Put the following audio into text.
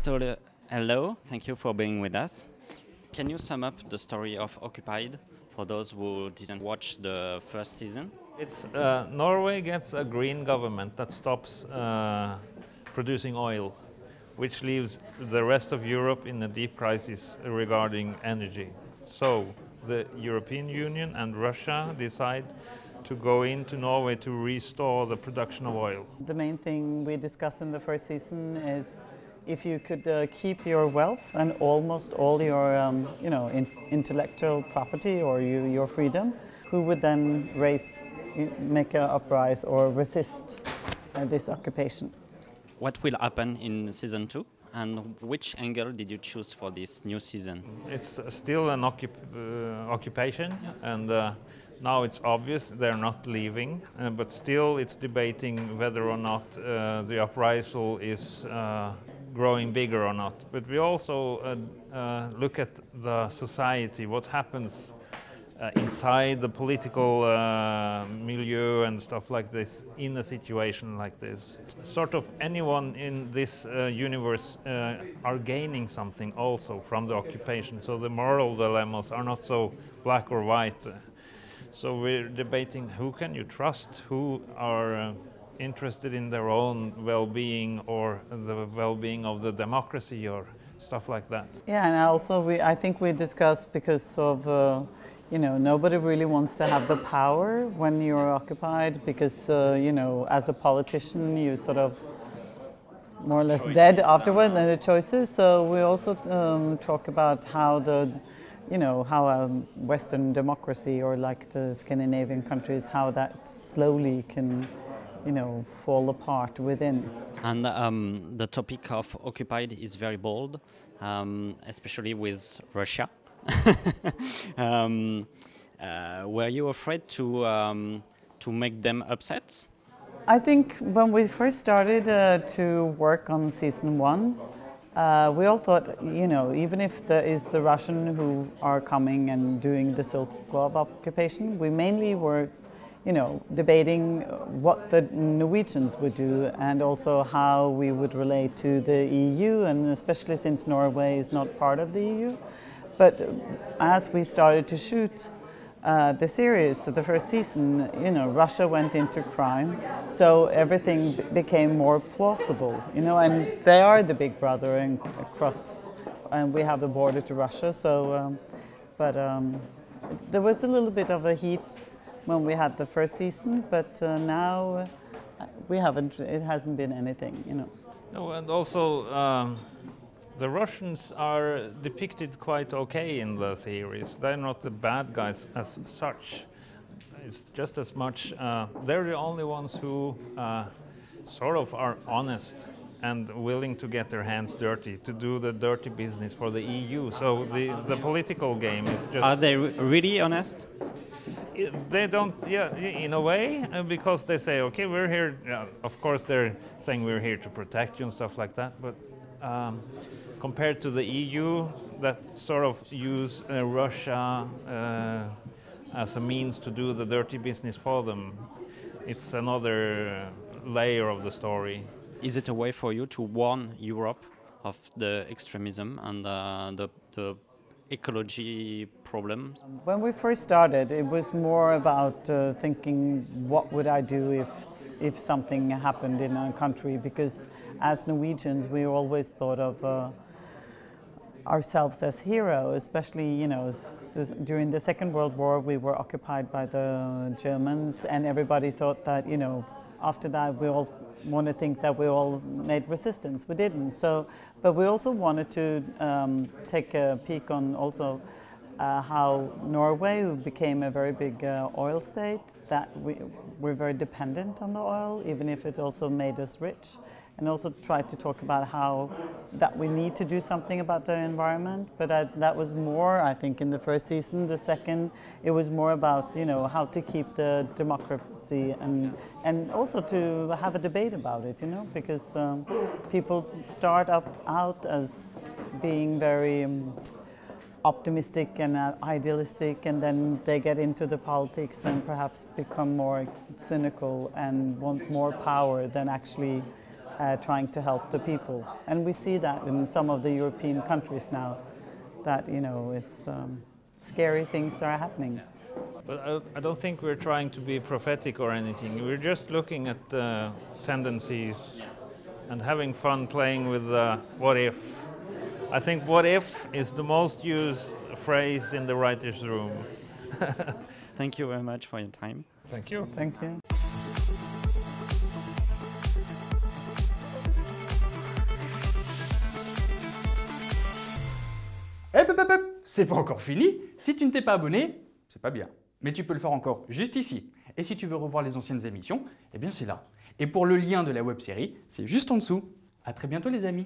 S02, hello, thank you for being with us. Can you sum up the story of Occupied for those who didn't watch the first season? It's Norway gets a green government that stops producing oil, which leaves the rest of Europe in a deep crisis regarding energy. So the European Union and Russia decide to go into Norway to restore the production of oil. The main thing we discussed in the first season is if you could keep your wealth and almost all your intellectual property or your freedom, who would then make an uprising or resist this occupation? What will happen in season 2? And which angle did you choose for this new season? It's still an occupation, yes. And now it's obvious they're not leaving, but still it's debating whether or not the uprisal is growing bigger or not. But we also look at the society, what happens inside the political milieu and stuff like this in a situation like this. Sort of anyone in this universe are gaining something also from the occupation, so the moral dilemmas are not so black or white. So we're debating who can you trust, who are interested in their own well-being or the well-being of the democracy or stuff like that. Yeah, and also I think we discussed because of nobody really wants to have the power when you're occupied because, as a politician, you sort of more or less dead afterward than the choices. So we also talk about how how a Western democracy or like the Scandinavian countries, how that slowly can, fall apart within. And the topic of Occupied is very bold, especially with Russia. Were you afraid to make them upset? I think when we first started to work on season 1, we all thought, even if there is the Russian who are coming and doing the Silk Road occupation, we mainly were, debating what the Norwegians would do and also how we would relate to the EU, and especially since Norway is not part of the EU. But as we started to shoot the series, the first season, Russia went into crime, so everything became more plausible, and they are the big brother and we have the border to Russia. So, there was a little bit of a heat when we had the first season, but now it hasn't been anything, No, and also. The Russians are depicted quite okay in the series. They're not the bad guys as such. It's just as much, they're the only ones who sort of are honest and willing to get their hands dirty, to do the dirty business for the EU. So the political game is just... Are they really honest? They don't, yeah, in a way, because they say, okay, we're here. Of course, they're saying we're here to protect you and stuff like that, but compared to the EU, that sort of use Russia as a means to do the dirty business for them. It's another layer of the story. Is it a way for you to warn Europe of the extremism and the ecology problems? When we first started, it was more about thinking, what would I do if something happened in our country? Because as Norwegians, we always thought of ourselves as heroes, especially, during the Second World War, we were occupied by the Germans, and everybody thought that, after that, we all want to think that we all made resistance. We didn't. So, but we also wanted to take a peek on also how Norway became a very big oil state, that we're very dependent on the oil, even if it also made us rich. And also try to talk about how that we need to do something about the environment. But that was more, I think, in the first season. The second, it was more about, how to keep the democracy and also to have a debate about it, because people start out as being very optimistic and idealistic, and then they get into the politics and perhaps become more cynical and want more power than actually trying to help the people. And we see that in some of the European countries now, that, you know, it's scary things that are happening. But I don't think we're trying to be prophetic or anything. We're just looking at tendencies and having fun playing with what if. I think what if is the most used phrase in the writer's room. Thank you very much for your time. Thank you. Thank you. C'est pas encore fini. Si tu ne t'es pas abonné, c'est pas bien. Mais tu peux le faire encore juste ici. Et si tu veux revoir les anciennes émissions, eh bien c'est là. Et pour le lien de la web-série, c'est juste en dessous. À très bientôt les amis.